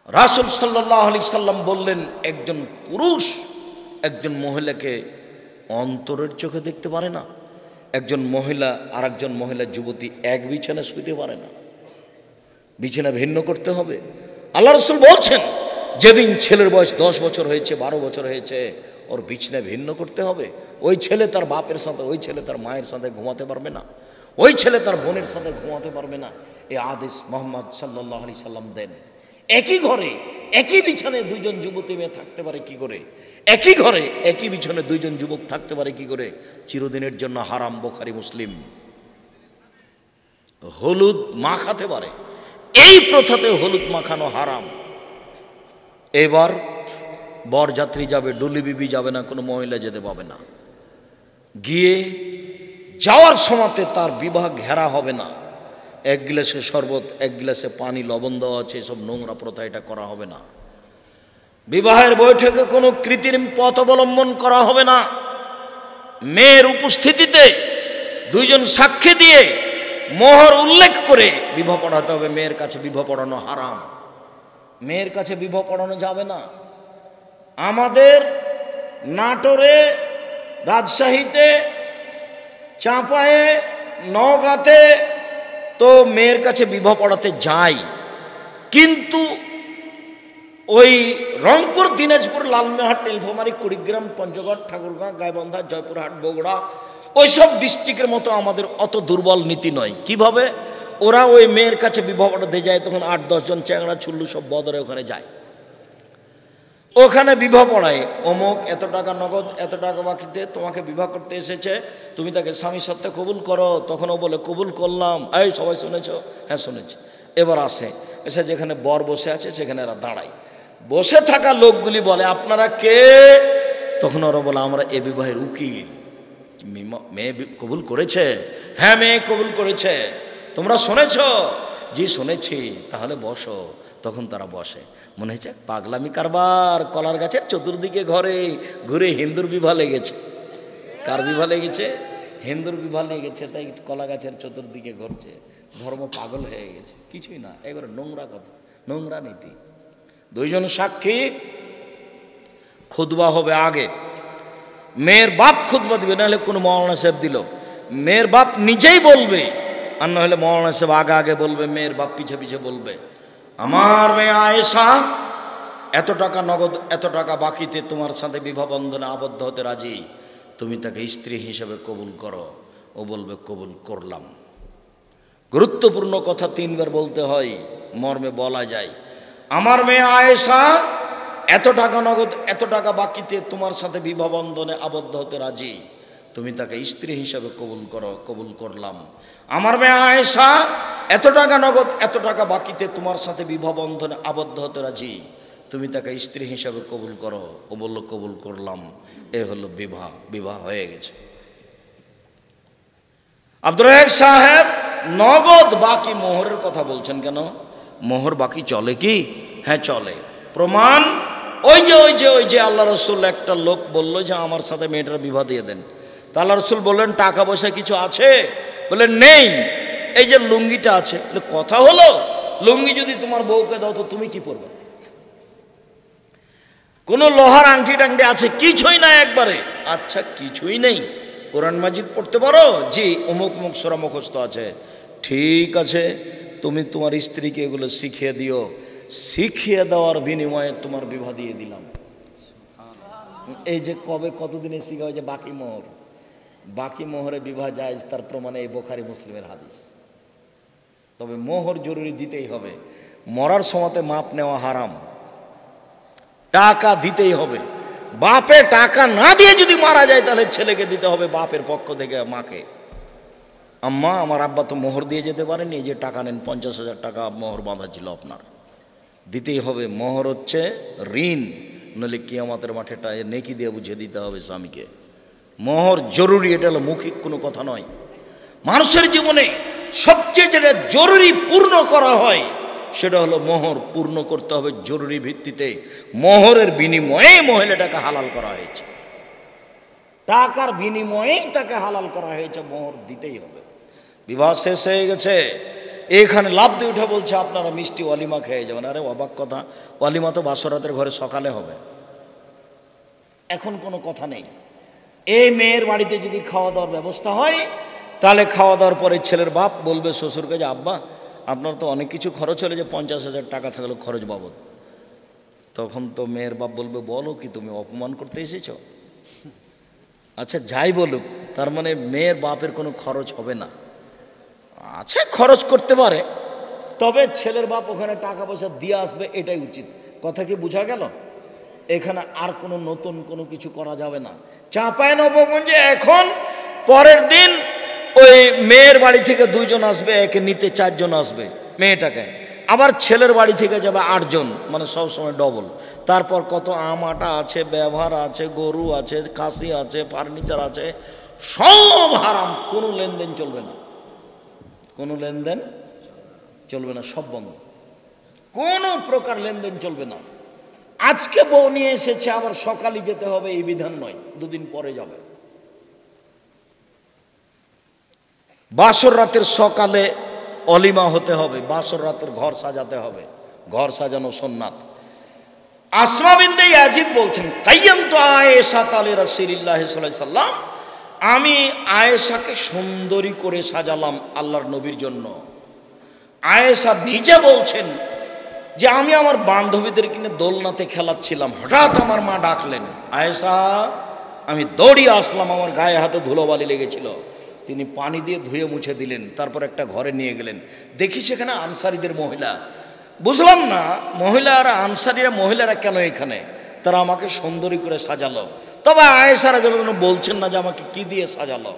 রাসূল সাল্লাল্লাহু আলাইহি সাল্লাম বললেন, একজন পুরুষ একজন মহিলাকে অন্তরের চোখে দেখতে পারে না। একজন মহিলা আর একজন মহিলা যুবতী এক বিছানা শুতে পারে না, বিছানা ভিন্ন করতে হবে। আল্লাহ রাসূল বলছেন, যেদিন ছেলের বয়স 10 বছর হয়েছে, 12 বছর হয়েছে, ওর বিছানা ভিন্ন করতে হবে। ওই ছেলে তার বাপের সাথে, ওই ছেলে তার মায়ের সাথে ঘুমাতে পারবে না, ওই ছেলে তার বোনের সাথে ঘুমাতে পারবে না। এই আদেশ মুহাম্মদ সাল্লাল্লাহু আলাইহি সাল্লাম দেন। একই ঘরে একই বিছানায় দুইজন যুবতী মেয়ে থাকতে পারে কি করে? একই ঘরে একই বিছানায় দুইজন যুবক থাকতে পারে কি করে? চিরদিনের জন্য হারাম। বুখারী মুসলিম। হলুদ মাখাতে পারে, এই প্রথাতে হলুদ মাখানো হারাম। এবার বরযাত্রী যাবে, ডুলি বিবি যাবে না, কোনো মহিলা যেতে পাবে না। গিয়ে যাওয়ার সময়তে তার বিবাহ ঘেরা হবে না। এক গ্লাসে শরবত, এক গ্লাসে পানি, লবণ দেওয়া আছে, সব নোংরা প্রথা, এটা করা হবে না। বিবাহের বৈঠকে কোনো কৃত্রিম পথ অবলম্বন করা হবে না। মেয়ের উপস্থিতিতে দুইজন সাক্ষী দিয়ে মোহর উল্লেখ করে বিবাহ পড়াতে হবে। মেয়ের কাছে বিবাহ পড়ানো হারাম, মেয়ের কাছে বিবাহ পড়ানো যাবে না। আমাদের নাটোরে, রাজশাহীতে, চাঁপায়ে, নওগাঁতে তো মেয়ের কাছে বিবাহ পড়াতে যায়, কিন্তু ওই রংপুর, দিনাজপুর, লালমনিরহাট, নীলফামারী, কুড়িগ্রাম, পঞ্চগড়, ঠাকুরগাঁও, গাইবান্ধা, জয়পুরহাট, বগুড়া, ওইসব ডিস্ট্রিক্টের মতো আমাদের অত দুর্বল নীতি নয়। কিভাবে ওরা ওই মেয়ের কাছে বিবাহ পড়াতে যায়, তখন 8-10 জন চ্যাংড়া ছুল্লু সব বদরে ওখানে যায়, ওখানে বিবাহ পড়ায়। অমুক এত টাকা নগদ, এত টাকা বাকিতে তোমাকে বিবাহ করতে এসেছে, তুমি তাকে স্বামী সত্ত্বে কবুল করো। তখন ও বলে কবুল করলাম। এই সবাই শুনেছ? হ্যাঁ শুনেছি। এবার আসে, এসে যেখানে বর বসে আছে সেখানে এরা দাঁড়ায়। বসে থাকা লোকগুলি বলে, আপনারা কে? তখন ওরা বলে, আমরা এ বিবাহের উকিল। মেয়ে কবুল করেছে? হ্যাঁ মেয়ে কবুল করেছে। তোমরা শুনেছ? জি শুনেছি। তাহলে বসো। তখন তারা বসে। মনে হচ্ছে পাগলামি কারবার। কলার গাছের চতুর্দিকে ঘরে ঘুরে হিন্দুর বিবাহ লেগেছে। কার বিবাহ লেগেছে? হিন্দুর বিবাহ লেগেছে, তাই কলা গাছের চতুর্দিকে ঘুরছে। ধর্ম পাগল হয়ে গেছে। কিছুই না, এবারে নোংরা কথা, নোংরা নীতি। দুইজন সাক্ষী, খুতবা হবে আগে। মেয়ের বাপ খুতবা দিবে, নাহলে কোনো মৌলানা সাহেব দিল। মেয়ের বাপ নিজেই বলবে, আর না হলে মৌলানা সাহেব আগে আগে বলবে, মেয়ের বাপ পিছে পিছে বলবে, আমার মেয়ে আয়েশা এত টাকা নগদ, এত টাকা বাকিতে তোমার সাথে বিবাহ বন্ধনে আবদ্ধ হতে রাজি, তুমি তাকে স্ত্রী হিসেবে কবুল করো। ও বলবে কবুল করলাম। গুরুত্বপূর্ণ কথা 3 বার বলতে হয়, মর্মে বলা যায়, আমার মেয়ে আয়েশা এত টাকা নগদ, এত টাকা বাকিতে তোমার সাথে বিবাহ বন্ধনে আবদ্ধ হতে রাজি, তুমি তাকে স্ত্রী হিসেবে কবুল করো। কবুল করলাম। আমার মেয়ে আয়েশা এত টাকা নগদ, এত টাকা বাকিতে তোমার সাথে বিবাহ বন্ধনে আবদ্ধ হতে রাজি, তুমি তাকে স্ত্রী হিসেবে কবুল করো। ও বলল কবুল করলাম। এ হলো বিবাহ। বিবাহ হয়ে গেছে। আব্দুর রাজ্জাক সাহেব নগদ বাকি মোহরের কথা বলছেন কেন? মোহর বাকি চলে কি? হ্যাঁ চলে। প্রমাণ ওই যে আল্লাহ রসুল, একটা লোক বলল যে আমার সাথে মেয়েটার বিবাহ দিয়ে দেন। তা আল্লাহ রসুল বললেন টাকা পয়সা কিছু আছে? বললেন নেই, এই যে লুঙ্গিটা আছে। কথা হলো, লুঙ্গি যদি তোমার বউকে দাও তো তুমি কি পরবে? কোন লোহার আংটি টাংটি আছে? কিছুই নাই একবারে। আচ্ছা কিছুই নেই, কোরআন মাজিদ পড়তে পারো? জি। অমুক মুখ সূরা মুখস্থ আছে। ঠিক আছে, তুমি তোমার স্ত্রীকে এগুলো শিখিয়ে দিও। শিখিয়ে দেওয়ার বিনিময়ে তোমার বিবাহ দিয়ে দিলাম। এই যে কবে কতদিনে শিখা হয়েছে বাকি মোহর। বাকি মোহরে বিবাহ জায়েজ, তার প্রমাণে এই বুখারী মুসলিমের হাদিস। তবে মোহর জরুরি দিতেই হবে। মরার সময়তে মাপ নেওয়া হারাম, টাকা দিতেই হবে। বাপে টাকা না দিয়ে যদি মারা যায় তাহলে ছেলেকে দিতে হবে বাপের পক্ষ থেকে মাকে। আম্মা আমার আব্বা তো মোহর দিয়ে যেতে পারেনি, যে টাকা নেন, 50,000 টাকা মোহর বাঁধা ছিল আপনার, দিতেই হবে। মোহর হচ্ছে ঋণ, নইলে কিয়ামতের মাঠে নেকি দিয়ে বুঝিয়ে দিতে হবে স্বামীকে। মোহর জরুরি, এটা হলো মৌখিক কোনো কথা নয়। মানুষের জীবনে সবচেয়ে যেটা জরুরি পূর্ণ করা হয় সেটা হলো মোহর। পূর্ণ করতে হবে জরুরি ভিত্তিতে। মোহরের বিনিময়ে মহিলাটাকে হালাল করা হয়েছে, টাকার বিনিময়েই তাকে হালাল করা হয়েছে। মোহর দিতেই হবে। বিবাহ শেষ হয়ে গেছে, এখানে লাফ দিয়ে উঠে বলছে আপনারা মিষ্টি অলিমা খেয়ে যাবেন। আরে অবাক কথা, অলিমা তো বাসরাতের ঘরে সকালে হবে, এখন কোনো কথা নেই। এই মেয়ের বাড়িতে যদি খাওয়া দাওয়ার ব্যবস্থা হয়, তাহলে খাওয়া দাওয়ার পরে ছেলের বাপ বলবে শ্বশুরকে যে আব্বা আপনার তো অনেক কিছু খরচ হলে, যে 50,000 টাকা থাকলো খরচ বাবদ। তখন তো মেয়ের বাপ বলবে বলো কি তুমি অপমান করতে এসেছো? আচ্ছা যাই বলুক, তার মানে মেয়ের বাপের কোনো খরচ হবে না। আচ্ছা খরচ করতে পারে, তবে ছেলের বাপ ওখানে টাকা পয়সা দিয়ে আসবে, এটাই উচিত। কথা কি বোঝা গেল? এখানে আর কোনো নতুন কোনো কিছু করা যাবে না। চাঁপাইনবাবগঞ্জে এখন পরের দিন ওই মেয়ের বাড়ি থেকে 2 জন আসবে, একে নিতে 4 জন আসবে মেয়েটাকে, আবার ছেলের বাড়ি থেকে যাবে 8 জন, মানে সবসময় ডবল। তারপর কত আম আটা আছে, ব্যবহার আছে, গরু আছে, কাশি আছে, ফার্নিচার আছে, সব হারাম। কোনো লেনদেন চলবে না, কোনো লেনদেন চলবে না, সব বন্ধ, কোনো প্রকার লেনদেন চলবে না। আজকে বউ নিয়ে এসেছে, আবার সকালে যেতে হবে এই বিধান নয়, 2 দিন পরে যাবে। বাসর রাতের সকালে অলিমা হতে হবে, বাসর রাতের ঘর সাজাতে হবে, ঘর সাজানো সুন্নাত। আসমা বিনতে ইয়াজিদ বলছেন কাইয়ামতু আয়েশা তালে রাসূলুল্লাহ সাল্লাল্লাহু আলাইহি সাল্লাম, আমি আয়েশাকে সুন্দরী করে সাজালাম আল্লাহর নবীর জন্য। আয়েশা নিজে বলছেন যে আমি আমার বান্ধবীদের কিনে দোলনাতে খেলাচ্ছিলাম, হঠাৎ আমার মা ডাকলেন, আয়েশা। আমি দৌড়িয়ে আসলাম, আমার গায়ে হাতে ধুলোবালি লেগেছিল, তিনি পানি দিয়ে ধুয়ে মুছে দিলেন, তারপর একটা ঘরে নিয়ে গেলেন। দেখি সেখানে আনসারীদের মহিলা। বুঝলাম না মহিলারা, আনসারীরা মহিলারা কেন এখানে, তারা আমাকে সুন্দরী করে সাজালো। তবে আয়েশা রাদিয়াল্লাহু আনহা বলছেন না যে আমাকে কি দিয়ে সাজালো।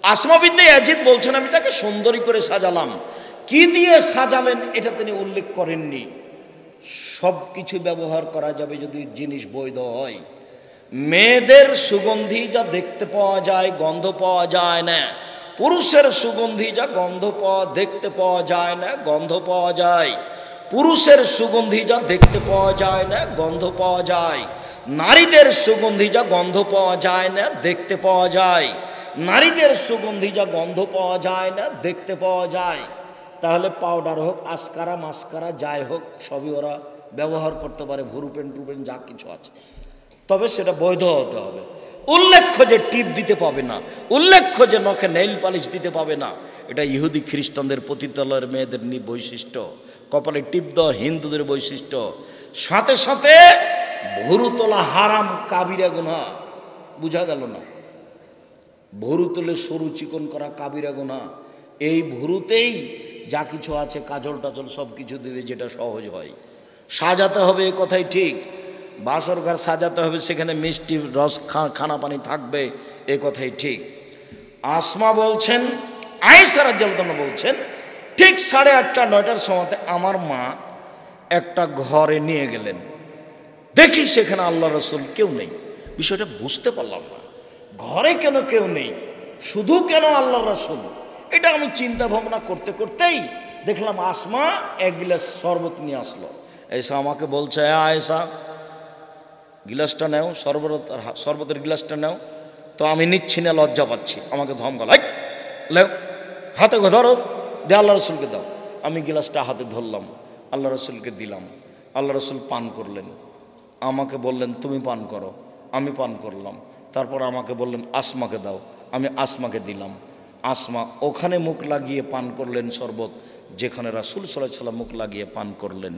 আসমা বিনতে ইয়াজিদ বলছেন আমি তাকে সুন্দরী করে সাজালাম। কি দিয়ে সাজালেন এটা তিনি উল্লেখ করেননি। সব কিছু ব্যবহার করা যাবে যদি জিনিস বৈধ হয়। মেয়েদের সুগন্ধি যা দেখতে পাওয়া যায়, গন্ধ পাওয়া যায় না। পুরুষের সুগন্ধি যা গন্ধ দেখতে পাওয়া যায় না, গন্ধ পাওয়া যায়। পুরুষের সুগন্ধি যা দেখতে পাওয়া যায় না, গন্ধ পাওয়া যায়। নারীদের সুগন্ধি যা গন্ধ পাওয়া যায় না, দেখতে পাওয়া যায়। নারীদের সুগন্ধি যা গন্ধ পাওয়া যায় না, দেখতে পাওয়া যায়। তাহলে পাউডার হোক, আসকারা মাস্কারা যাই হোক, সবই ওরা ব্যবহার করতে পারে, ভুরুপেন টুপেন যা কিছু আছে, তবে সেটা বৈধ হতে হবে। উল্লেখ্য যে টিপ দিতে পাবে না, উল্লেখ্য যে নখে নেইল পালিশ দিতে পাবে না, এটা ইহুদি খ্রিস্টানদের পতিতালয়ের মেয়েদের বৈশিষ্ট্য। কপালে টিপ দেওয়া হিন্দুদের বৈশিষ্ট্য। সাথে সাথে ভুরু তোলা হারাম, কাবিরা গুনাহ। বুঝা গেল না? ভুরু তুলে সরু চিকন করা কাবিরা গুনাহ। এই ভুরুতেই যা কিছু আছে, কাজল টাজল সব কিছু দেবে, যেটা সহজ হয়। সাজাতে হবে, এ কথাই ঠিক। বাসর ঘর সাজাতে হবে, সেখানে মিষ্টি রস খানা পানি থাকবে, এ কথাই ঠিক। আসমা বলছেন, আয়েশা রাদিয়াল্লাহু আনহা বলছেন, ঠিক 8:30 9টার সময়তে আমার মা একটা ঘরে নিয়ে গেলেন। দেখি সেখানে আল্লাহ রসুল কেউ নেই। বিষয়টা বুঝতে পারলাম না, ঘরে কেন কেউ নেই, শুধু কেন আল্লাহ রসুল। এটা আমি চিন্তা ভাবনা করতে করতেই দেখলাম আসমা 1 গিলাস শরবত নিয়ে আসলো। এসা আমাকে বলছে, আয়েশা গিলাসটা নেও, শরবতের গিলাসটা নেও। তো আমি নিচ্ছি না, লজ্জা পাচ্ছি, আমাকে ধমকাল, লেও হাতে ধরো, দে আল্লাহ রসুলকে দাও। আমি গিলাসটা হাতে ধরলাম, আল্লাহ রসুলকে দিলাম। আল্লাহ রসুল পান করলেন, আমাকে বললেন তুমি পান করো, আমি পান করলাম। তারপর আমাকে বললেন আসমাকে দাও, আমি আসমাকে দিলাম। আসমা ওখানে মুখ লাগিয়ে পান করলেন শরবত, যেখানে রাসূল সাল্লাল্লাহু আলাইহি ওয়াসাল্লাম মুখ লাগিয়ে পান করলেন।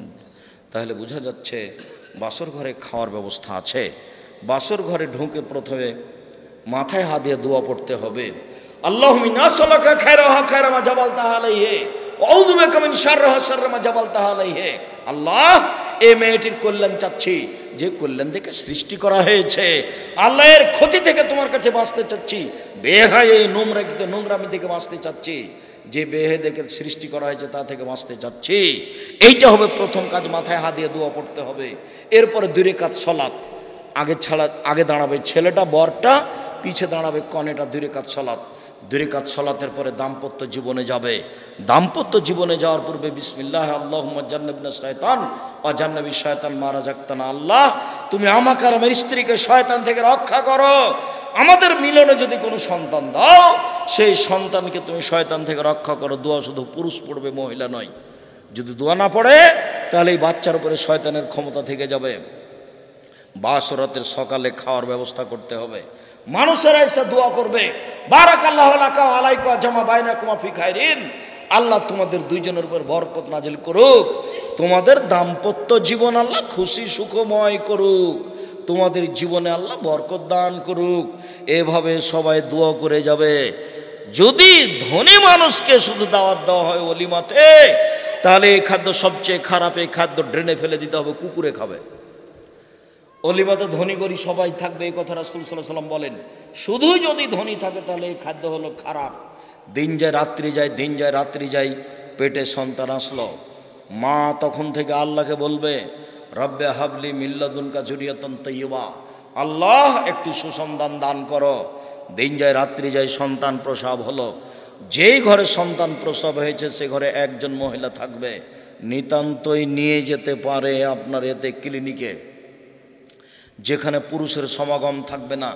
তাহলে বোঝা যাচ্ছে বাসর ঘরে খাওয়ার ব্যবস্থা আছে। বাসর ঘরে ঢুকে প্রথমে মাথায় হাত দিয়ে দোয়া পড়তে হবে, আল্লাহুম্মা নাসআলুকা খায়রাহা খায়রা মা জাবালতাহা আলাইহি ওয়া আউযু বিকা মিন শাররিহা শাররা মা জাবালতাহা আলাইহি। আল্লাহ, এই মেয়েটির কল্যাণ চাচ্ছি, যে কল্যাণ থেকে সৃষ্টি করা হয়েছে। আল্লাহ, এর ক্ষতি থেকে তোমার কাছে বাঁচতে চাচ্ছি। বেহায়া এই নোংরামি থেকে বাঁচতে চাচ্ছি, যে বেহে দেখে সৃষ্টি করা হয়েছে তা থেকে বাঁচতে চাচ্ছি। এইটা হবে প্রথম কাজ, মাথায় হাত দিয়ে দোয়া পড়তে হবে। এরপরে 2 রাকাত সালাত, আগে দাঁড়াবে ছেলেটা, বরটা পিছে দাঁড়াবে কনেটা, 2 রাকাত সালাত। 2 রাকাত সালাতের পরে দাম্পত্য জীবনে যাবে। দাম্পত্য জীবনে যাওয়ার পূর্বে বিসমিল্লাহ আল্লাহুম্মা জান্নিবনা শায়তান ওয়া জান্নিবি শায়তান মা রাযাকতানা। আল্লাহ, তুমি আমাকে আর আমার স্ত্রীকে শয়তান থেকে রক্ষা করো। আমাদের মিলনে যদি কোনো সন্তান দাও, সেই সন্তানকে তুমি শয়তান থেকে রক্ষা করো। দোয়া শুধু পুরুষ পড়বে, মহিলা নয়। যদি দোয়া না পড়ে তাহলে এই বাচ্চার উপরে শয়তানের ক্ষমতা থেকে যাবে। বাসরাতের সকালে খাওয়ার ব্যবস্থা করতে হবে, মানুষেরা এসে দোয়া করবে, বারাকাল্লাহু লাকা ওয়া আলাইকা জামা বাইনাকুমা ফি খাইরিন, আল্লাহ তোমাদের দুইজনের উপর বরকত নাজিল করুক, তোমাদের দাম্পত্য জীবন আল্লাহ খুশি সুখময় করুক, তোমাদের জীবনে আল্লাহ বরকত দান করুক। এভাবে সবাই দোয়া করে যাবে। যদি ধনী মানুষকে শুধু দাওয়াত দেওয়া হয় ওলিমাতে, তাহলে এই খাদ্য সবচেয়ে খারাপ, এই খাদ্য ড্রেনে ফেলে দিতে হবে, কুকুরে খাবে। অলিমাতে ধনী গরিব সবাই থাকবে, এই কথা রাসূল সাল্লাল্লাহু আলাইহি ওয়াসাল্লাম বলেন। শুধু যদি ধনী থাকে তাহলে এই খাদ্য হলো খারাপ। দিন যায় রাত্রি যায়, দিন যায় রাত্রি যায়, পেটে সন্তান আসলো, মা তখন থেকে আল্লাহকে বলবে, রব্বে হাবলি মিল্লাদুনকা যুরিয়াতান তাইয়্যিবা, আল্লাহ একটি সুসন্তান দান করো। দিন যায় রাত্রি যায়, সন্তান প্রসব হলো। যেই ঘরে সন্তান প্রসব হয়েছে সে ঘরে একজন মহিলা থাকবে, নিতান্তই নিয়ে যেতে পারে আপনার এতে ক্লিনিকে, যেখানে পুরুষের সমাগম থাকবে না।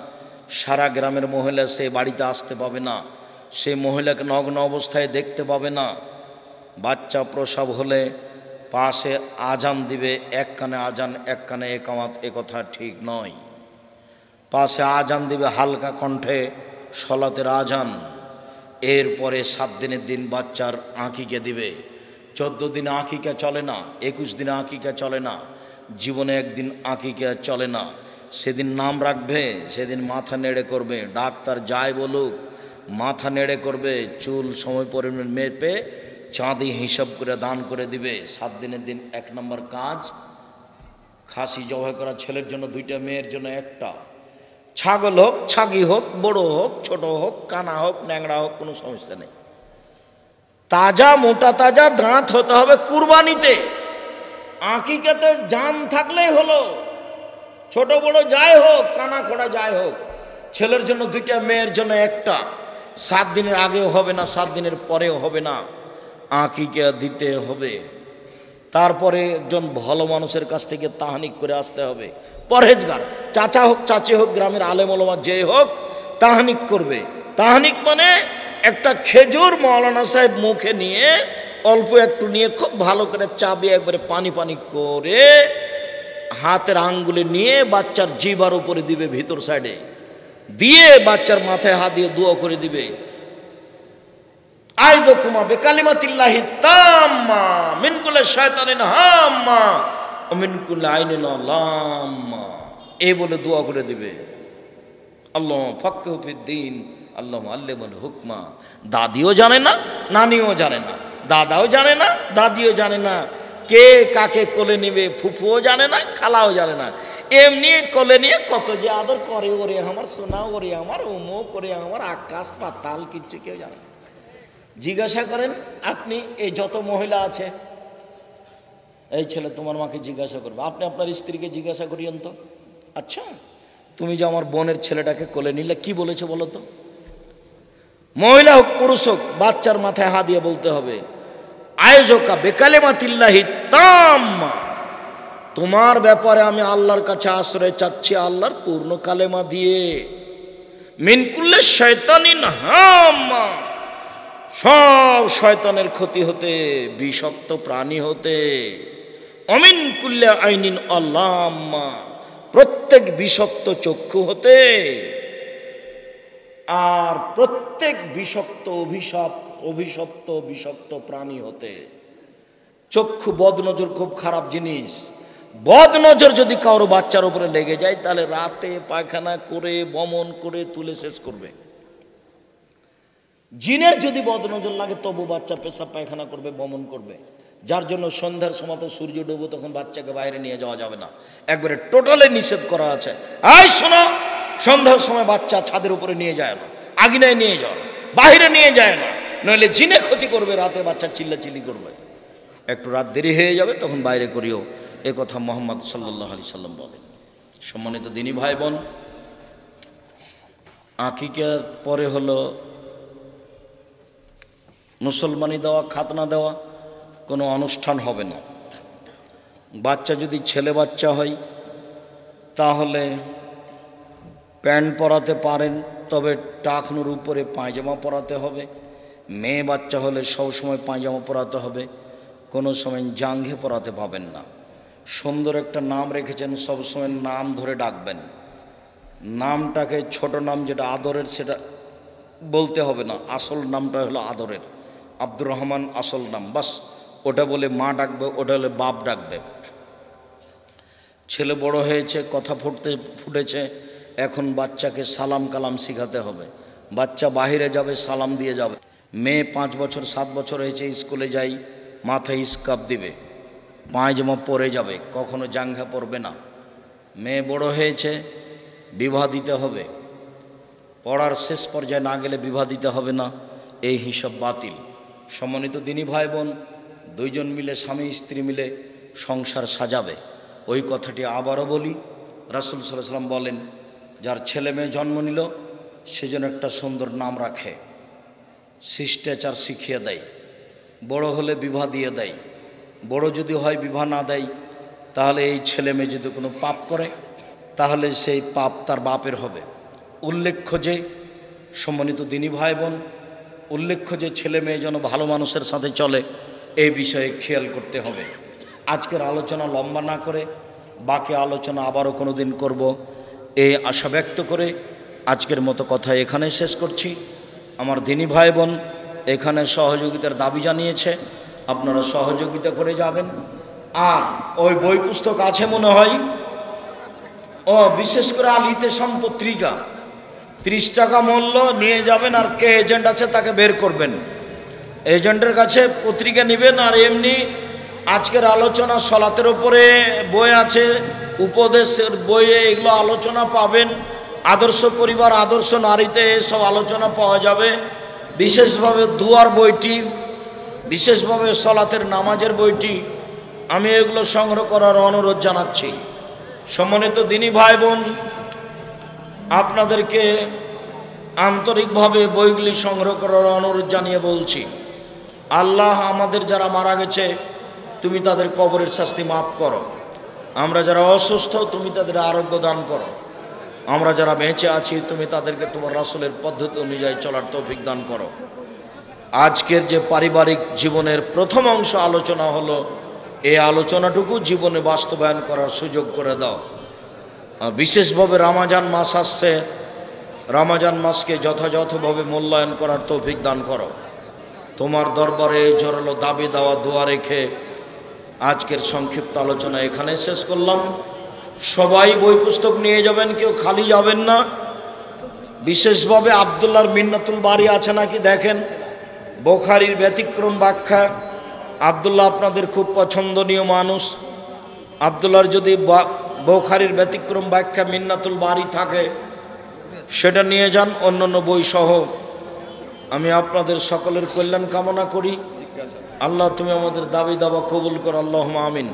সারা গ্রামের মহিলা সে বাড়িতে আসতে পাবে না, সে মহিলাকে নগ্ন অবস্থায় দেখতে পাবে না। বাচ্চা প্রসব হলে পাশে আজান দিবে, এক কানে আজান এক কানে একামাত, এ কথা ঠিক নয়। পাশে আজান দিবে হালকা কণ্ঠে, সলাতের আজান। এরপরে 7 দিনের দিন বাচ্চার আঁকিকে দিবে। 14 দিনে আঁকিকা চলে না, 21 দিনে আঁকিকা চলে না, জীবনে একদিন আঁকিকা চলে না। সেদিন নাম রাখবে, সেদিন মাথা নেড়ে করবে, ডাক্তার যাই বলুক মাথা নেড়ে করবে, চুল সময় পরিমাণ মেপে চাঁদি হিসাব করে দান করে দিবে। 7 দিনের দিন 1 নম্বর কাজ, খাসি জবাই করা, ছেলের জন্য 2টা, মেয়ের জন্য 1টা। ছাগল হোক, ছাগি হোক, বড় হোক, ছোট হোক, কানা হোক, ন্যাংরা হোক, কোনো সমস্যা নেই। তাজা মোটা তাজা দাঁত হতে হবে কুরবানিতে। আঁকিকাতে জান থাকলেই হলো, ছোট বড় যাই হোক, কানা খোড়া যাই হোক। ছেলের জন্য 2টা, মেয়ের জন্য 1টা। 7 দিনের আগেও হবে না, 7 দিনের পরেও হবে না, আঁকিকা দিতে হবে। তারপরে একজন ভালো মানুষের কাছ থেকে তাহানিক করে আসতে হবে, পরহেজগার, চাচা হোক চাচি হোক, গ্রামের আলেম ওলামা যে হোক, তাহানিক করবে। তাহানিক মানে একটা খেজুর মৌলানা সাহেব মুখে নিয়ে অল্প একটু নিয়ে খুব ভালো করে চাবিয়ে একবারে পানি পানি করে হাতের আঙ্গুলে নিয়ে বাচ্চার জিবার উপরে দিবে, ভিতর সাইডে দিয়ে বাচ্চার মাথায় হাত দিয়ে দোয়া করে দিবে, আইযুকুমা বিকালিমাতিল্লাহি তাম্মা মিন কুল্লি শায়তানিন হাম্মা ওয়া মিন কুল্লি আইনিন লাম্মা, এই বলে দোয়া করে দিবে। আল্লাহ ফাক্কিহু ফিদ্দীন, আল্লাহ আল্লিমুল হুকমা। দাদিও জানে না, নানিও জানে না, দাদাও জানে না, দাদিও জানে না, কে কাকে কোলে নিবে ফুফুও জানে না, খালাও জানে না। এমনি কোলে নিয়ে কত যে আদর করে, ওরে আমার সোনা, ওরে আমার অমুক, করে আমার আকাশ পাতাল, কিচ্ছু কেউ জানে না। জিজ্ঞাসা করেন আপনি, এই যত মহিলা আছে, এই ছেলে তোমার মাকে জিজ্ঞাসা করবে, আপনি আপনার স্ত্রীকে জিজ্ঞাসা করিয়েন তো, আচ্ছা তুমি যে আমার বোনের ছেলেটাকে কোলে নিলে কি বলেছে বলো তো? মহিলা হোক পুরুষ হোক, বাচ্চার মাথায় হাত দিয়ে বলতে হবে, আইযুকা বিকালিমাতিল্লাহি তাম্মা, তোমার ব্যাপারে আমি আল্লাহর কাছে আশ্রয় চাচ্ছি আল্লাহর পূর্ণ কালেমা দিয়ে, মিন কুল্লি শায়তানিন হাম্মা, সব শয়তানের ক্ষতি হতে, বিষাক্ত প্রাণী হতে, অমিন কুল্লি আইনিন লাম্মা, প্রত্যেক বিষাক্ত চক্ষু হতে, আর প্রত্যেক বিষাক্ত অভিশপ্ত বিষাক্ত প্রাণী হতে। চক্ষু বদনজর খুব খারাপ জিনিস। বদনজর যদি কারো বাচ্চার উপরে লেগে যায় তাহলে রাতে পায়খানা করে বমন করে তুলে শেষ করবে। জিনের যদি বদনজর লাগে তবু বাচ্চা পেশাব পায়খানা করবে, বমন করবে। যার জন্য সন্ধ্যার সময় সূর্য ডুবো, তখন বাচ্চাকে বাইরে নিয়ে যাওয়া যাবে না, একবারে টোটালে নিষেধ করা আছে। এই শোনো, সন্ধ্যার সময় বাচ্চা ছাদের উপরে নিয়ে যায় না, আঙিনায় নিয়ে যাও না, বাইরে নিয়ে যায় না, নইলে জিনে ক্ষতি করবে, রাতে বাচ্চা চিল্লাচিল্লি করবে। একটু রাত দেরি হয়ে যাবে তখন বাইরে করিও, এ কথা মুহাম্মদ সাল্লাল্লাহু আলাইহি সাল্লাম বলেন। সম্মানিত দিনী ভাই বোন, আকিকার পরে হলো মুসলমানি দেওয়া, খাতনা দেওয়া, কোনো অনুষ্ঠান হবে না। বাচ্চা যদি ছেলে বাচ্চা হয় তাহলে প্যান্ট পরাতে পারেন, তবে টাকনুর উপরে পায়জামা পরাতে হবে। মেয়ে বাচ্চা হলে সবসময় পায়জামা পরাতে হবে, কোনো সময় জাঙ্ঘে পরাতে পাবেন না। সুন্দর একটা নাম রেখেছেন, সবসময় নাম ধরে ডাকবেন। নামটাকে ছোট নাম যেটা আদরের সেটা বলতে হবে না, আসল নামটা হলো আদরের। আব্দুর রহমান আসল নাম, বাস ওটা বলে মা ডাকবে, ওটা হলে বাপ ডাকবে। ছেলে বড় হয়েছে, কথা ফুটেছে, এখন বাচ্চাকে সালাম কালাম শেখাতে হবে। বাচ্চা বাহিরে যাবে, সালাম দিয়ে যাবে। মেয়ে 5 বছর 7 বছর হয়েছে, স্কুলে যাই, মাথায় স্কার্ফ দিবে, পায়জামা পরে যাবে, কখনো জাঙ্ঘা পরবে না। মেয়ে বড় হয়েছে, বিবাহ দিতে হবে। পড়ার শেষ পর্যায়ে না গেলে বিবাহ দিতে হবে না, এই হিসাব বাতিল। সম্মানিত দিনী ভাই বোন, 2 জন মিলে, স্বামী স্ত্রী মিলে সংসার সাজাবে। ওই কথাটি আবারও বলি, রাসূল সাল্লাল্লাহু আলাইহি ওয়াসাল্লাম বলেন, যার ছেলে মেয়ে জন্ম নিল সেজন্য একটা সুন্দর নাম রাখে, শিষ্টাচার শিখিয়ে দেয়, বড় হলে বিবাহ দিয়ে দেয়। বড় যদি হয় বিবাহ না দেয়, তাহলে এই ছেলে মেয়ে যদি কোনো পাপ করে তাহলে সেই পাপ তার বাপের হবে। উল্লেখ্য যে, সম্মানিত দিনী ভাই বোন, উল্লেখ্য যে ছেলে মেয়ে যেন ভালো মানুষের সাথে চলে, এই বিষয়ে খেয়াল করতে হবে। আজকের আলোচনা লম্বা না করে বাকি আলোচনা আবারও কোনো দিন করব, এই আশা ব্যক্ত করে আজকের মতো কথা এখানে শেষ করছি। আমার দিনী ভাই বোন এখানে সহযোগিতার দাবি জানিয়েছে, আপনারা সহযোগিতা করে যাবেন। আর ওই বই পুস্তক আছে মনে হয়, বিশেষ করে আল ইতেসাম পত্রিকা 30 টাকা মূল্য নিয়ে যাবেন। আর কে এজেন্ট আছে তাকে বের করবেন, এজেন্টের কাছে পত্রিকা নেবেন। আর এমনি আজকের আলোচনা সলাতের উপরে বই আছে, উপদেশের বইয়ে এগুলো আলোচনা পাবেন। আদর্শ পরিবার, আদর্শ নারীতে এসব আলোচনা পাওয়া যাবে। বিশেষভাবে দুয়ার বইটি, বিশেষভাবে সলাতের নামাজের বইটি, আমি এগুলো সংগ্রহ করার অনুরোধ জানাচ্ছি। সম্মানিত দিনী ভাই বোন, আপনাদেরকে আন্তরিকভাবে বইগুলি সংগ্রহ করার অনুরোধ জানিয়ে বলছি, আল্লাহ আমাদের যারা মারা গেছে তুমি তাদের কবরের শাস্তি মাফ করো। আমরা যারা অসুস্থ তুমি তাদের আরোগ্য দান করো। আমরা যারা বেঁচে আছি তুমি তাদেরকে তোমার রাসূলের পদ্ধতি অনুযায়ী চলার তৌফিক দান করো। আজকের যে পারিবারিক জীবনের প্রথম অংশ আলোচনা হলো, এই আলোচনাটুকু জীবনে বাস্তবায়ন করার সুযোগ করে দাও। বিশেষভাবে রমজান মাস আসছে, রমজান মাসকে যথাযথভাবে মূল্যায়ন করার তৌফিক দান করো। তোমার দরবারে এই জোরালো দাবি দেওয়া দোয়া রেখে আজকের সংক্ষিপ্ত আলোচনা এখানে শেষ করলাম। সবাই বই পুস্তক নিয়ে যাবেন, কেউ খালি যাবেন না। বিশেষভাবে আব্দুল্লাহর মিন্নাতুল বারি আছে নাকি দেখেন, বুখারীর ব্যতিক্রম ব্যাখ্যা। আব্দুল্লাহ আপনাদের খুব পছন্দনীয় মানুষ। আব্দুল্লাহর যদি বুখারীর ব্যতিক্রম ব্যাখ্যা মিন্নাতুল বারি থাকে সেটা নিয়ে যান, অন্যান্য বই সহ। আমি আপনাদের সকলের কল্যাণ কামনা করি। আল্লাহ তুমি আমাদের দাবি দাবা কবুল করো, আল্লাহুম্মা আমিন।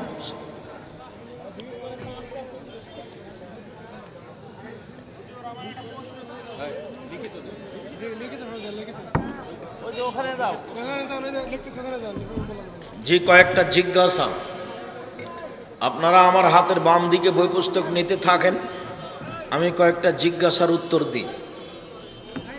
জি, কয়েকটা জিজ্ঞাসা। আপনারা আমার হাতের বাম দিকে বই পুস্তক নিতে থাকেন, আমি কয়েকটা জিজ্ঞাসার উত্তর দিই।